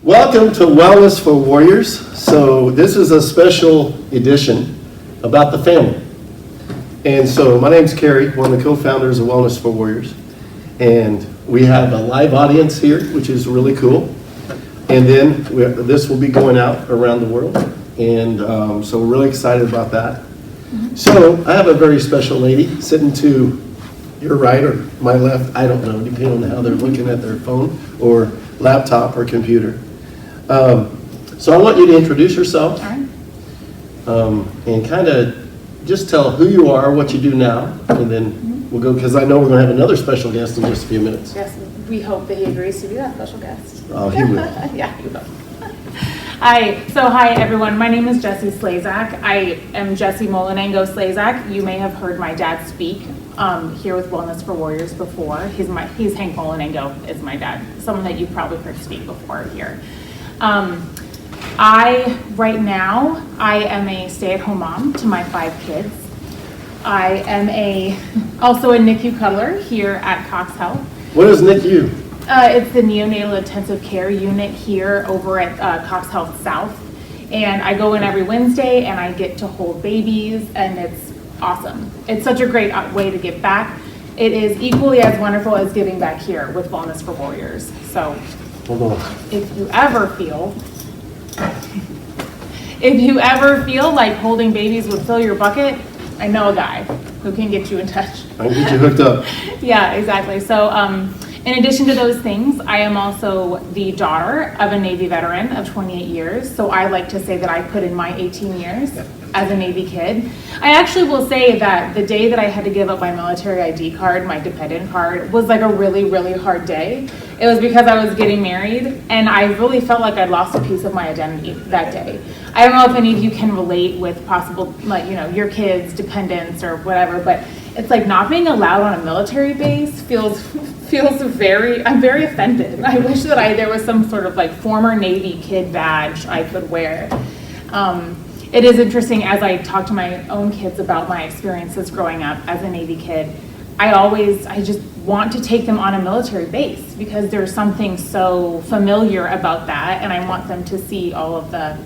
Welcome to Wellness for Warriors. So this is a special edition about the family. And so my name's Kerry, one of the co-founders of Wellness for Warriors. And we have a live audience here, which is really cool. And then this will be going out around the world. And so we're really excited about that. So I have a very special lady sitting to your right or my left, I don't know, depending on how they're looking at their phone or laptop or computer. So I want you to introduce yourself and kind of just tell who you are, what you do now, and then we'll go, because I know we're going to have another special guest in just a few minutes. Yes, we hope that he agrees to be that special guest. Oh, he will. Yeah, he will. Hi everyone, my name is Jessie Slezak. I am Jessie Molinengo Slezak. You may have heard my dad speak here with Wellness for Warriors before. He's Hank Molinengo is my dad, someone that you've probably heard speak before here. Right now, I am a stay-at-home mom to my 5 kids. I am also a NICU cuddler here at Cox Health. What is NICU? It's the neonatal intensive care unit here over at Cox Health South. And I go in every Wednesday and I get to hold babies, and it's awesome. It's such a great way to give back. It is equally as wonderful as giving back here with Wellness for Warriors. So if you ever feel like holding babies would fill your bucket, I know a guy who can get you in touch. I can get you hooked up. Yeah, exactly. So in addition to those things, I am also the daughter of a Navy veteran of 28 years. So I like to say that I put in my 18 years as a Navy kid. I actually will say that the day that I had to give up my military ID card, my dependent card, was like a really, really hard day. It was because I was getting married, and I really felt like I'd lost a piece of my identity that day. I don't know if any of you can relate with possible, your kids, dependents or whatever, but it's like not being allowed on a military base feels I'm very offended. I wish that there was some sort of like former Navy kid badge I could wear. It is interesting as I talk to my own kids about my experiences growing up as a Navy kid. I just want to take them on a military base because there's something so familiar about that, and I want them to see all of the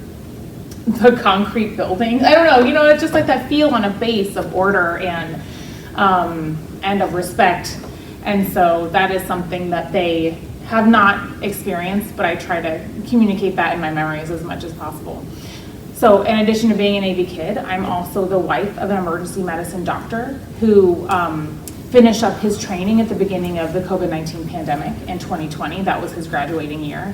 concrete buildings. I don't know, it's just like that feel on a base of order and of respect. And so that is something that they have not experienced, but I try to communicate that in my memories as much as possible. So in addition to being a Navy kid, I'm also the wife of an emergency medicine doctor who finished up his training at the beginning of the COVID-19 pandemic in 2020. That was his graduating year.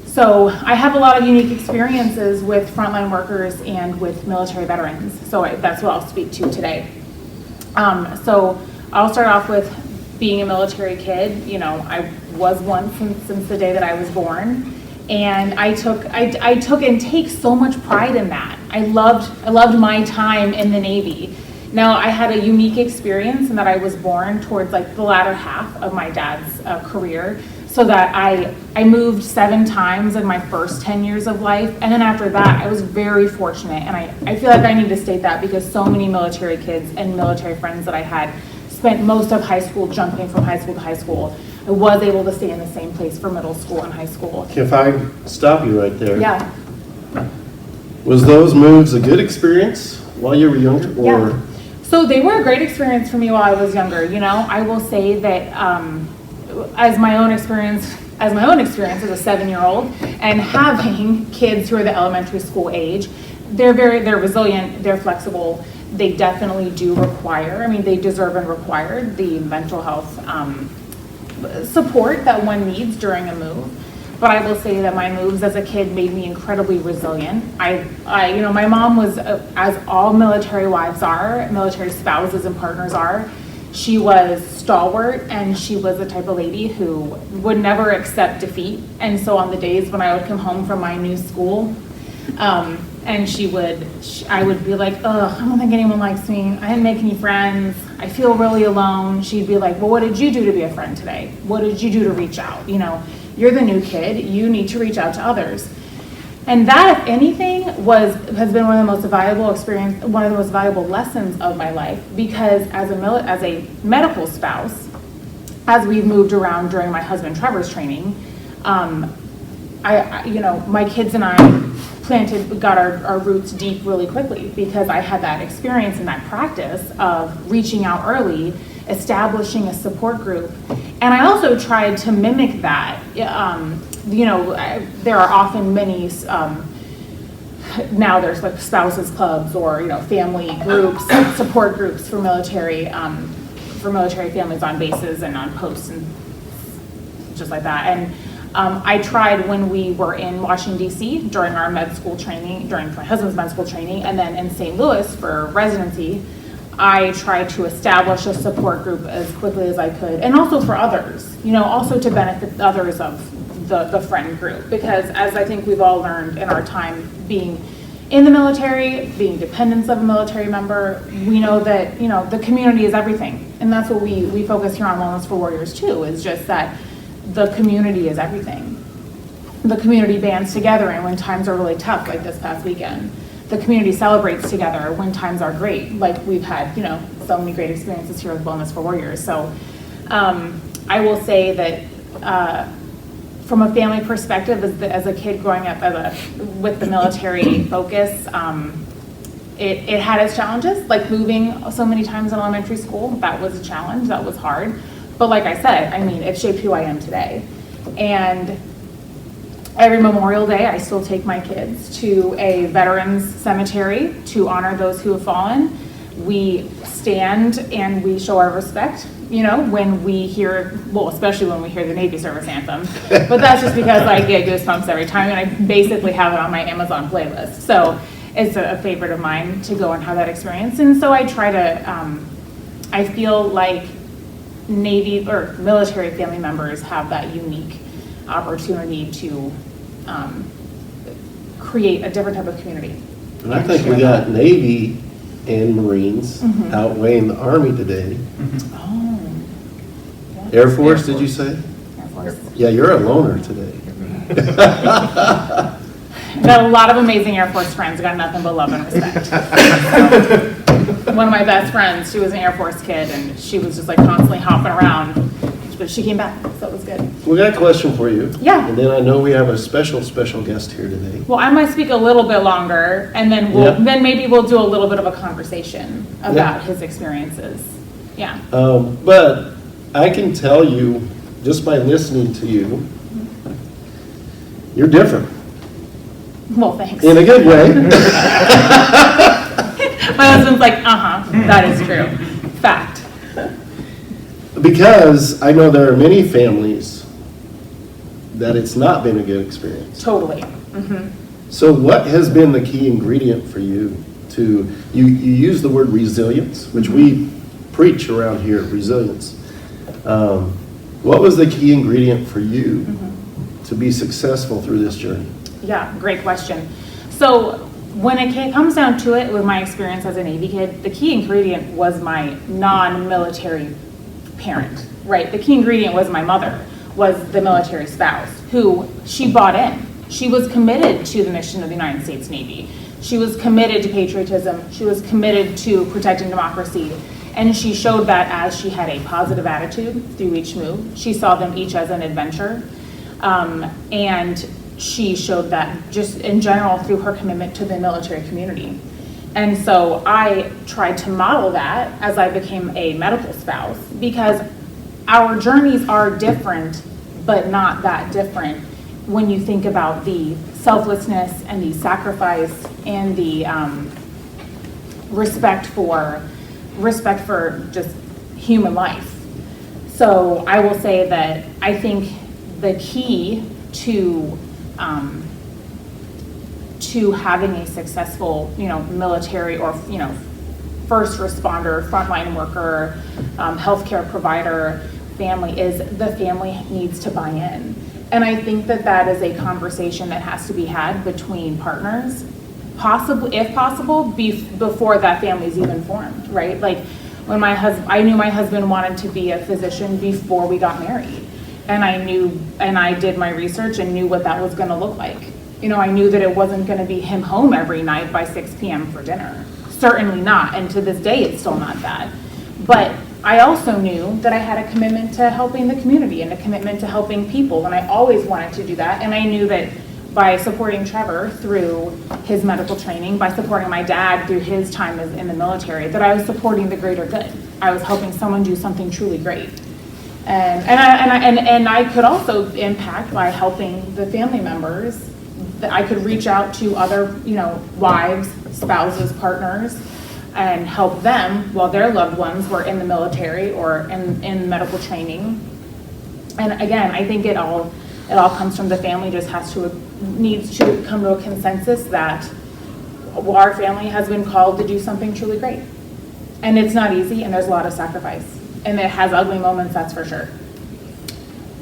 So I have a lot of unique experiences with frontline workers and with military veterans. So that's what I'll speak to today. So I'll start off with being a military kid. I was one since the day that I was born. And I took and take so much pride in that. I loved my time in the Navy. Now I had a unique experience in that I was born towards like the latter half of my dad's career, so that I moved 7 times in my first 10 years of life. And then after that, I was very fortunate. And I feel like I need to state that because so many military kids and military friends that I had spent most of high school jumping from high school to high school. I was able to stay in the same place for middle school and high school. If I stop you right there. Yeah. Was those moves a good experience while you were younger? Or? Yeah. So they were a great experience for me while I was younger. I will say that as my own experience as a 7-year-old and having kids who are the elementary school age, they're resilient, they're flexible. They definitely do require, they deserve and require the mental health support that one needs during a move. But I will say that my moves as a kid made me incredibly resilient. My mom was, as all military wives are, military spouses and partners are, she was stalwart, and she was the type of lady who would never accept defeat. And so on the days when I would come home from my new school, and I would be like, I don't think anyone likes me. I didn't make any friends. I feel really alone. She'd be like, well, what did you do to be a friend today? What did you do to reach out? You're the new kid. You need to reach out to others. And that, if anything, has been one of the most valuable lessons of my life, because as a medical spouse, as we've moved around during my husband Trevor's training, my kids and I got our roots deep really quickly because I had that experience and that practice of reaching out early, establishing a support group. And I also tried to mimic that. There are often many, now there's like spouses clubs or, family groups, support groups for military families on bases and on posts and just like that. And I tried when we were in Washington, D.C. during our med school training, during my husband's med school training, and then in St. Louis for residency, I tried to establish a support group as quickly as I could, and also for others, also to benefit others of the friend group. Because as I think we've all learned in our time being in the military, being dependents of a military member, we know that, the community is everything. And that's what we focus here on Wellness for Warriors too, is just that the community is everything. The community bands together and when times are really tough, like this past weekend. The community celebrates together when times are great, like we've had, so many great experiences here with Wellness for Warriors. So I will say that from a family perspective, as a kid growing up with the military focus, it had its challenges, like moving so many times in elementary school. That was a challenge, that was hard. But like I said, it shaped who I am today. And every Memorial Day, I still take my kids to a veterans cemetery to honor those who have fallen. We stand and we show our respect, when we hear, especially when we hear the Navy service anthem. But that's just because I get goosebumps every time, and I basically have it on my Amazon playlist. So it's a favorite of mine to go and have that experience. And so I try to, I feel like Navy or military family members have that unique opportunity to create a different type of community. And I think we got Navy and Marines outweighing the Army today. Oh. Yeah. Air Force, did you say? Air Force. Yeah, you're a loner today. Got a lot of amazing Air Force friends. Got nothing but love and respect. One of my best friends, she was an Air Force kid, and she was just like constantly hopping around. But she came back, so it was good. We got a question for you. Yeah. And then I know we have a special guest here today. Well, I might speak a little bit longer, and then then maybe we'll do a little bit of a conversation about his experiences. Yeah. But I can tell you, just by listening to you, you're different. Well, thanks. In a good way. My husband's like, that is true. Fact. Because I know there are many families that it's not been a good experience. Totally. So what has been the key ingredient for you to, you use the word resilience, which we preach around here, resilience. What was the key ingredient for you to be successful through this journey? Yeah, great question. So when it comes down to it, with my experience as a Navy kid, the key ingredient was my non-military parent, right? The key ingredient was my mother, was the military spouse, who she bought in. She was committed to the mission of the United States Navy. She was committed to patriotism. She was committed to protecting democracy. And she showed that as she had a positive attitude through each move. She saw them each as an adventure. And she showed that just in general through her commitment to the military community. And so I tried to model that as I became a medical spouse, because our journeys are different, but not that different when you think about the selflessness and the sacrifice and the respect for just human life. So I will say that I think the key to having a successful, military or, first responder, frontline worker, healthcare provider family is the family needs to buy in. And I think that is a conversation that has to be had between partners, possibly, if possible, before that family is even formed, right? Like when I knew my husband wanted to be a physician before we got married. And I did my research and knew what that was gonna look like. I knew that it wasn't gonna be him home every night by 6 p.m. for dinner. Certainly not, and to this day, it's still not that. But I also knew that I had a commitment to helping the community and a commitment to helping people, and I always wanted to do that. And I knew that by supporting Trevor through his medical training, by supporting my dad through his time in the military, that I was supporting the greater good. I was helping someone do something truly great. And I could also impact by helping the family members. That I could reach out to other, wives, spouses, partners, and help them while their loved ones were in the military or in medical training. And again, I think it all comes from the family. Just needs to come to a consensus that our family has been called to do something truly great. And it's not easy, and there's a lot of sacrifice, and it has ugly moments, that's for sure.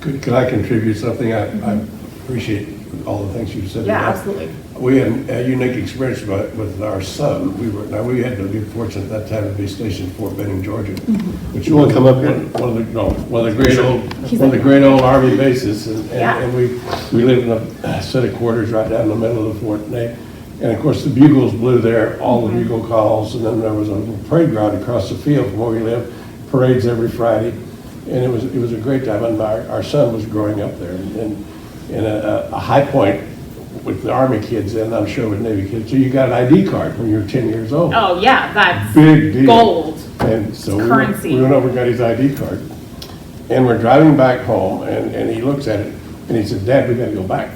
Could I contribute something? I appreciate all the things you said. Yeah, absolutely. We had a unique experience with our son. We had the good fortune at that time to be stationed at Fort Benning, Georgia. Which You wanna come up here? One of the great old Army bases, and we lived in a set of quarters right down in the middle of the fort. And of course, the bugles blew there, all the bugle calls, and then there was a little parade ground across the field from where we lived, parades every Friday, and it was a great time. And our son was growing up there, and a high point with the Army kids, and I'm sure with Navy kids. So you got an ID card when you were 10 years old. Oh yeah, that's Big deal. gold. And so Currency. we went over and got his ID card, and we're driving back home, and he looks at it, and he said, "Dad, we got to go back."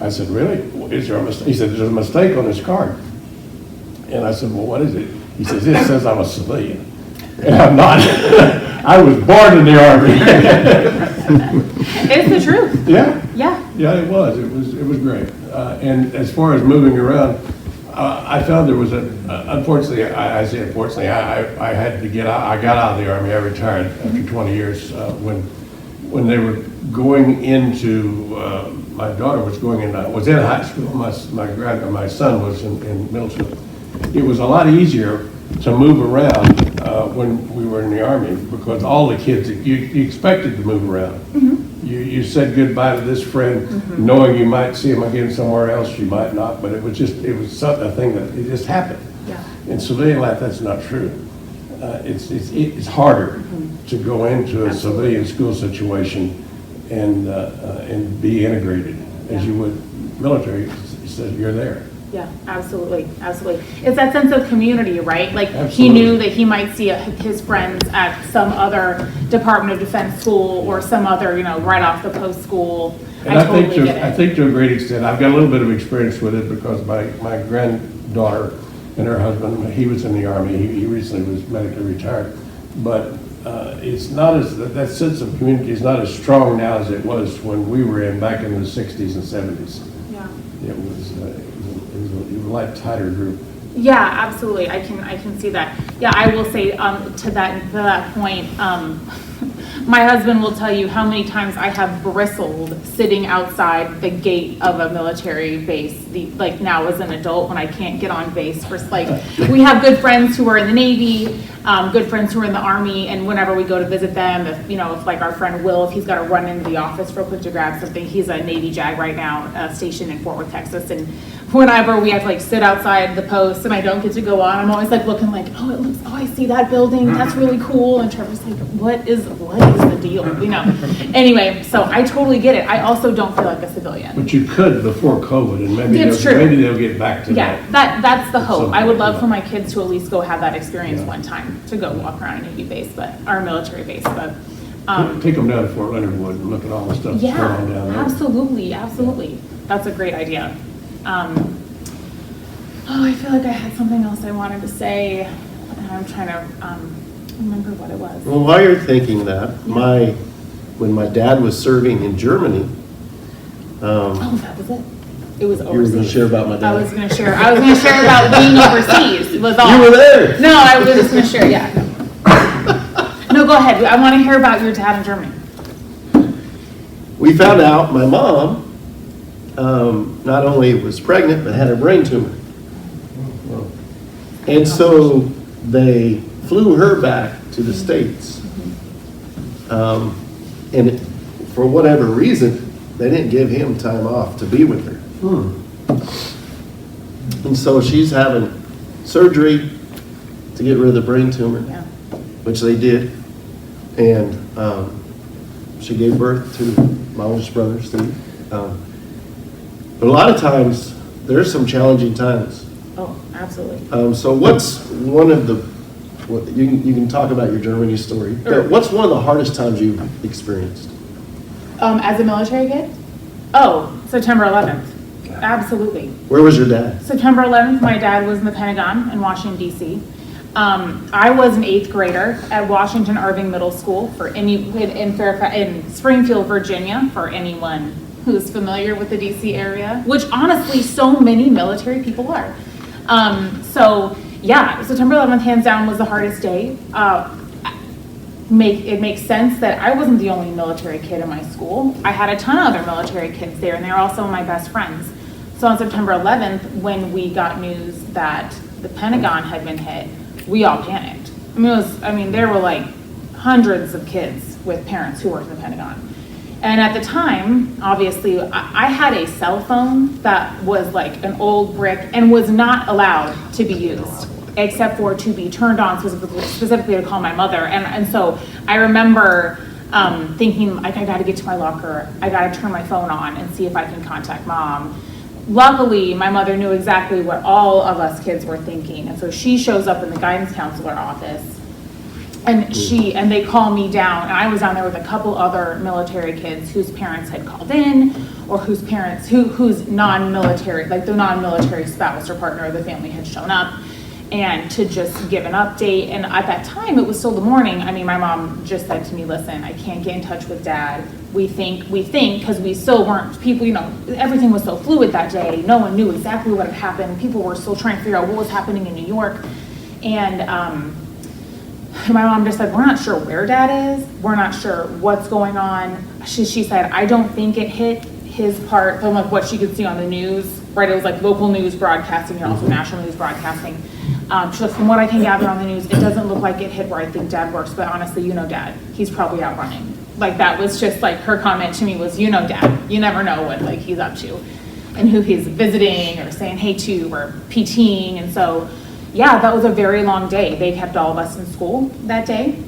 I said, "Really? Is there a mistake?" He said, "There's a mistake on his card." And I said, "Well, what is it?" He says, "It says I'm a civilian." And I'm not. I was born in the Army. It's the truth. Yeah. Yeah. Yeah, it was. It was great. And as far as moving around, I found there was unfortunately, I say unfortunately, I had to get out. I got out of the Army. I retired after 20 years when they were going into. My daughter was was in high school. My son was in middle school. It was a lot easier to move around when we were in the Army because all the kids you expected to move around. You said goodbye to this friend, knowing you might see him again somewhere else. You might not, but it was a thing that it just happened. Yeah. In civilian life, that's not true. It's harder to go into a civilian school situation and be integrated as you would military. So you're there. Yeah, absolutely, absolutely. It's that sense of community, right? Like Absolutely. he knew that he might see his friends at some other Department of Defense school or some other, right off the post school. And I totally get I it. think to a great extent, I've got a little bit of experience with it because my granddaughter and her husband, he was in the Army. He recently was medically retired, but it's not that sense of community is not as strong now as it was when we were back in the 60s and 70s. Yeah. It was a lot tighter group. Yeah, absolutely. I can see that. Yeah, I will say to that point, my husband will tell you how many times I have bristled sitting outside the gate of a military base. Like now as an adult when I can't get on base for we have good friends who are in the Navy, good friends who are in the Army, and whenever we go to visit them, if like our friend Will, if he's got to run into the office real quick to grab something, he's a Navy JAG right now, stationed in Fort Worth, Texas, and whenever we have to sit outside the post and I don't get to go on, I'm always looking I see that building, that's really cool, and Trevor's like, what is the deal, Anyway, so I totally get it. I also don't feel like a civilian. But you could before COVID, and maybe It's true. maybe they'll get back to Yeah, that. that's the hope. I would love Yeah. for my kids to at least go have that experience Yeah. one time, to go walk around a Navy base, our military base, but. Take them down to Fort Leonard Wood and look at all the stuff that's going Yeah, on down there. absolutely. That's a great idea. I feel like I had something else I wanted to say, and I'm trying to remember what it was. Well, while you're thinking that, when my dad was serving in Germany, Oh, that was it. It was you were going to overseas. share about my I dad. was going to share about being overseas. Was all. You were there. No, I was just going to share. Yeah. No, go ahead. I want to hear about your dad in Germany. We found out my mom not only was pregnant, but had a brain tumor. And so they flew her back to the States. And for whatever reason, they didn't give him time off to be with her. And so she's having surgery to get rid of the brain tumor. Yeah. which they did. And she gave birth to my oldest brother, Steve. But a lot of times, there's some challenging times. Oh, absolutely. So what's one of the, you can talk about your Germany story, Sure. but what's one of the hardest times you've experienced? As a military kid? Oh, September 11th. Absolutely. Where was your dad? September 11th, my dad was in the Pentagon in Washington, D.C. I was an 8th grader at Washington Irving Middle School in Springfield, Virginia, for anyone who's familiar with the D.C. area, which honestly so many military people are. So yeah, September 11th hands down was the hardest day. It makes sense that I wasn't the only military kid in my school. I had a ton of other military kids there, and they were also my best friends. So on September 11th, when we got news that the Pentagon had been hit, we all panicked. There were like hundreds of kids with parents who worked in the Pentagon. And at the time, obviously, I had a cell phone that was like an old brick and was not allowed to be used, except for to be turned on specifically to call my mother. And so I remember thinking, like, I gotta get to my locker, I gotta turn my phone on and see if I can contact mom. Luckily, my mother knew exactly what all of us kids were thinking, and so she shows up in the guidance counselor office, and they call me down, and I was down there with a couple other military kids whose parents had called in, or whose non-military, like the non-military spouse or partner of the family had shown up, and to just give an update. And at that time, it was still the morning. My mom just said to me, listen, I can't get in touch with dad. We think, because we still weren't, people, everything was so fluid that day. No one knew exactly what had happened. People were still trying to figure out what was happening in New York. And my mom just said, we're not sure where dad is. We're not sure what's going on. She said, I don't think it hit his part from like what she could see on the news, right? It was like local news broadcasting and also national news broadcasting. She said, from what I can gather on the news, it doesn't look like it hit where I think dad works, but honestly, dad, he's probably out running. Like that was just like her comment to me was, dad, you never know what like he's up to and who he's visiting or saying hey to or PTing. And so, yeah, that was a very long day. They kept all of us in school that day.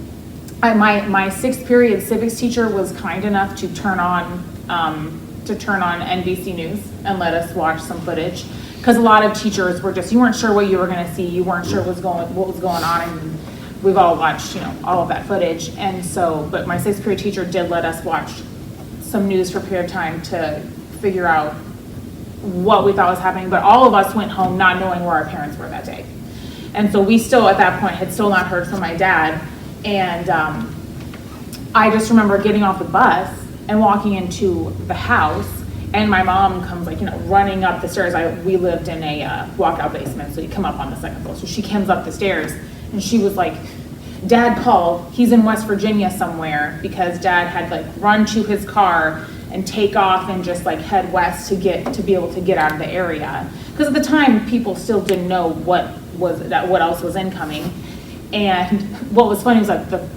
My 6th period civics teacher was kind enough to turn on NBC News and let us watch some footage. Because a lot of teachers were you weren't sure what you were going to see, you weren't sure what was going on, and we've all watched, all of that footage. And so, but my 6th period teacher did let us watch some news for a period of time to figure out what we thought was happening. But all of us went home not knowing where our parents were that day. And so we still, at that point, had still not heard from my dad. And I just remember getting off the bus and walking into the house. And my mom comes running up the stairs. We lived in a walkout basement, so you come up on the 2nd floor. So she comes up the stairs and she was like, Dad called, he's in West Virginia somewhere, because dad had run to his car and take off and just head west to be able to get out of the area. Because at the time, people still didn't know what else was incoming. And what was funny was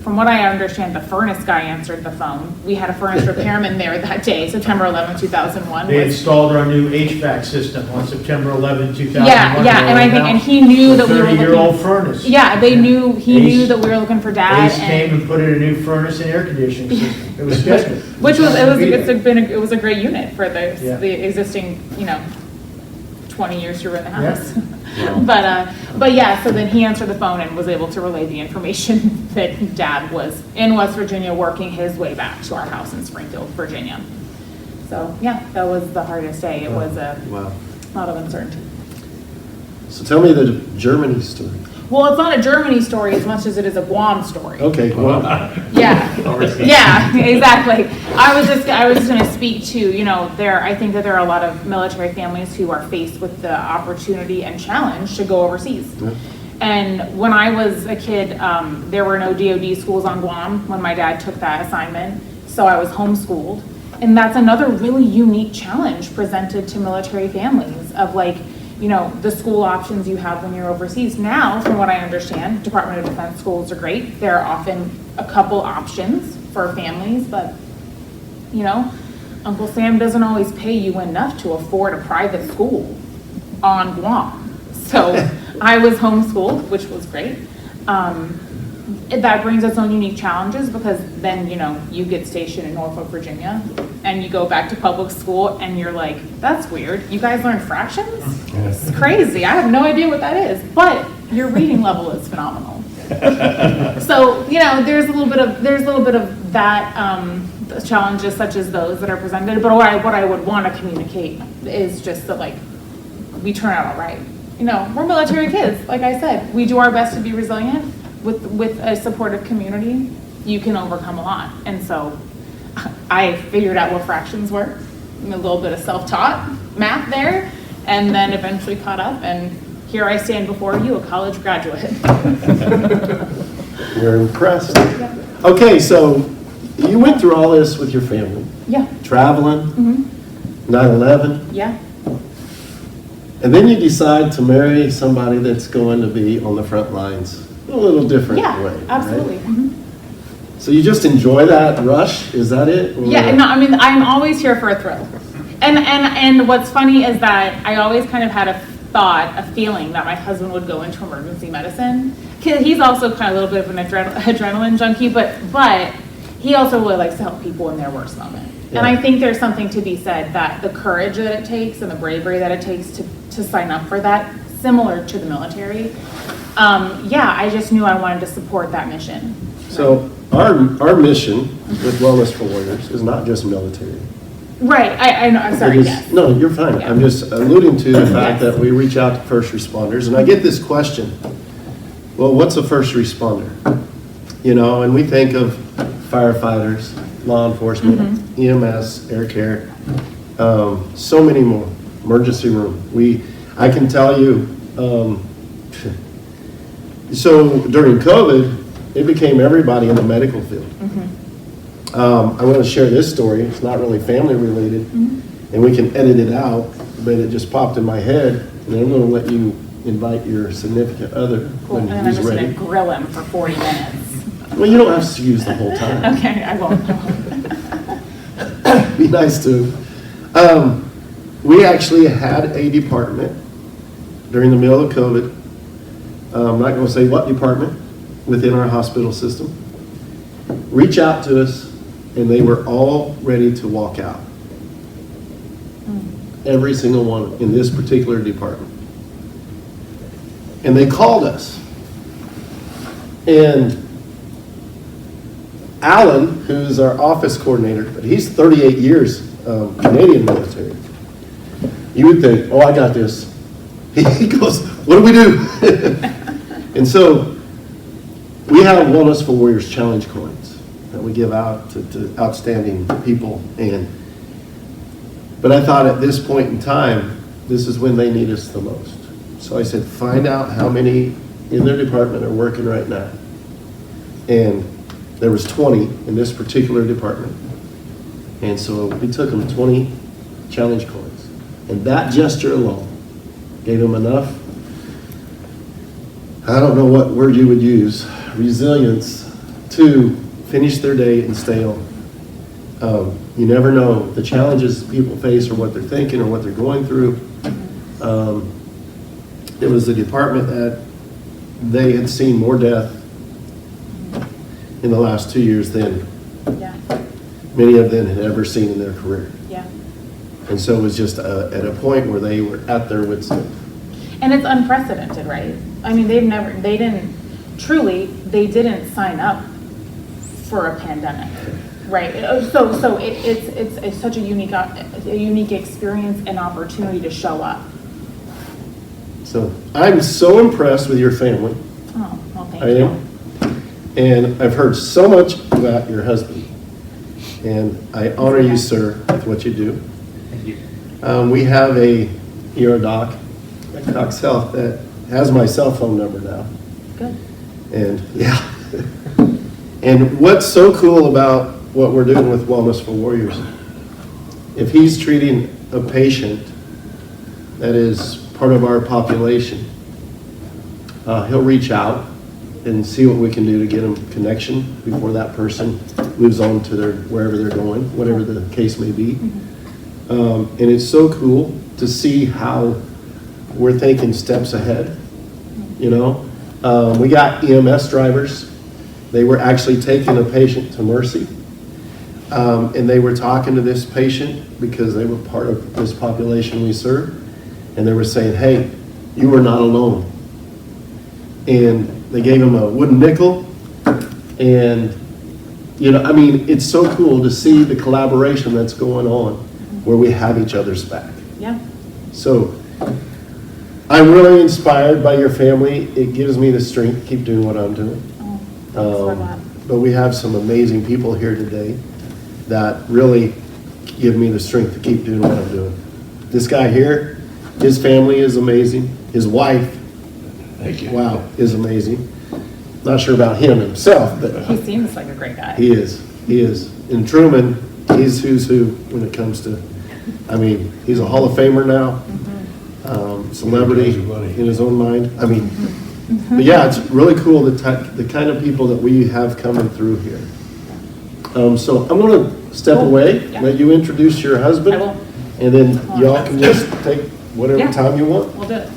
from what I understand, the furnace guy answered the phone. We had a furnace repairman there that day, September 11, 2001. They installed our new HVAC system on September 11, 2001. Yeah, and he knew that we were looking. 30-year-old furnace. Yeah, he knew that we were looking for dad. Ace came and put in a new furnace and air conditioning system. It was special. It was a great unit for the existing 20 years you were in the house. Yeah. But yeah, so then he answered the phone and was able to relay the information that dad was in West Virginia working his way back to our house in Springfield, Virginia. So yeah, that was the hardest day. It was a lot of uncertainty. So tell me the Germany story. Well, it's not a Germany story as much as it is a Guam story. Okay, well. Yeah, exactly. I was just going to speak to, I think that there are a lot of military families who are faced with the opportunity and challenge to go overseas. Yeah. And when I was a kid, there were no DoD schools on Guam when my dad took that assignment, so I was homeschooled. And that's another really unique challenge presented to military families of the school options you have when you're overseas. Now, from what I understand, Department of Defense schools are great. There are often a couple options for families, but, Uncle Sam doesn't always pay you enough to afford a private school on Guam. So I was homeschooled, which was great. And that brings its own unique challenges, because then, you get stationed in Norfolk, Virginia, and you go back to public school and you're like, that's weird. You guys learn fractions? It's crazy. I have no idea what that is, but your reading level is phenomenal. So, there's a little bit of that, challenges such as those that are presented, but what I would want to communicate is just that, like, we turn out all right. We're military kids, like I said. We do our best to be resilient. With a supportive community, you can overcome a lot. And so I figured out what fractions were, and a little bit of self-taught math there, and then eventually caught up, and here I stand before you, a college graduate. We're impressed. Yeah. Okay, so you went through all this with your family, Yeah. traveling, 9/11, Yeah. and then you decide to marry somebody that's going to be on the front lines a little different way. Yeah, right? absolutely. Mhm. So you just enjoy that rush? Is that it? Or- Yeah, no, I mean, I'm always here for a thrill. And what's funny is that I always kind of had a feeling that my husband would go into emergency medicine. 'Cause he's also kind of a little bit of an adrenaline junkie, but he also really likes to help people in their worst moment. And I think there's something to be said that the courage that it takes and the bravery that it takes to sign up for that, similar to the military. I just knew I wanted to support that mission. So our mission with Wellness for Warriors is not just military. Right, I know, I'm sorry, It is- yes. No, you're fine. Yeah. I'm just alluding to the fact Yes. that we reach out to first responders, and I get this question, well, what's a first responder? And we think of firefighters, law enforcement, EMS, air care, so many more, emergency room. I can tell you, so during COVID, it became everybody in the medical field. I want to share this story. It's not really family related, and we can edit it out, but it just popped in my head, and I'm going to let you invite your significant other Cool, when and then I'm he's just gonna ready. grill him for 40 minutes. Well, you don't have to use the whole time. Okay, I won't. Be nice to. We actually had a department during the middle of COVID. I'm not going to say what department within our hospital system. Reach out to us, and they were all ready to walk out. Every single one in this particular department. And they called us. And Alan, who's our office coordinator, but he's 38 years Canadian military. You would think, oh, I got this. He goes, what do we do? And so we have Wellness for Warriors challenge coins that we give out to outstanding people. But I thought at this point in time, this is when they need us the most. So I said, find out how many in their department are working right now. And there was 20 in this particular department. And so we took them 20 challenge coins. And that gesture alone gave them enough, I don't know what word you would use, resilience to finish their day and stay on. You never know the challenges people face or what they're thinking or what they're going through. It was a department that they had seen more death in the last 2 years than Yeah, many of them had ever seen in their career. yeah. And so it was just at a point where they were at their wits' end. And it's unprecedented, right? I mean, they didn't sign up for a pandemic, right? So it's such a unique experience and opportunity to show up. So I'm so impressed with your family. Oh, well, thank I you. am. And I've heard so much about your husband. And I honor you, sir, with what you do. Thank you. We have you're a doc at Cox Health that has my cell phone number now. Good. And yeah. And what's so cool about what we're doing with Wellness for Warriors, if he's treating a patient that is part of our population, he'll reach out and see what we can do to get them connection before that person moves on to wherever they're going, whatever the case may be. And it's so cool to see how we're thinking steps ahead. We got EMS drivers They were actually taking a patient to Mercy. And they were talking to this patient because they were part of this population we serve. And they were saying, hey, you are not alone. And they gave him a wooden nickel. And, you know, I mean, it's so cool to see the collaboration that's going on where we have each other's back. Yeah. So I'm really inspired by your family. It gives me the strength to keep doing what I'm doing. Oh, thanks for that. But we have some amazing people here today that really give me the strength to keep doing what I'm doing. This guy here, his family is amazing. His wife, Thank you. wow, is amazing. Not sure about him himself, but He seems like a great guy. he is. He is. And Truman, he's who's who when it comes to, I mean, he's a Hall of Famer now, celebrity in his own mind. I mean, but yeah, it's really cool the kind of people that we have coming through here. So I'm going to step Cool. away, Yeah. let you introduce your husband. I will. And then y'all can just take whatever Yeah. time you want. We'll do it.